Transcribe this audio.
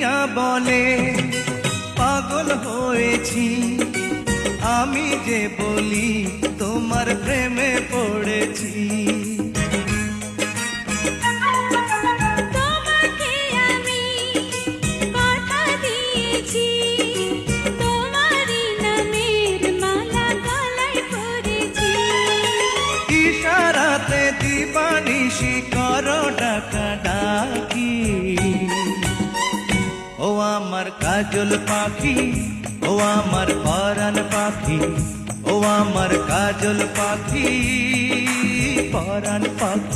দুনিয়া বলে পাগল হয়েছি, আমি যে বলি তোমার প্রেমে পড়েছি। তোমাকে আমি কথা দিয়েছি, তোমারই নামের মালা গলায় পরেছি। ইশারাতে দিবানিশি করো ডাকাডাকি, ও আমার কাজল পাখি, ও আমার পরাণ পাখি, ও আমার কাজল পাখি, পরাণ পাখি।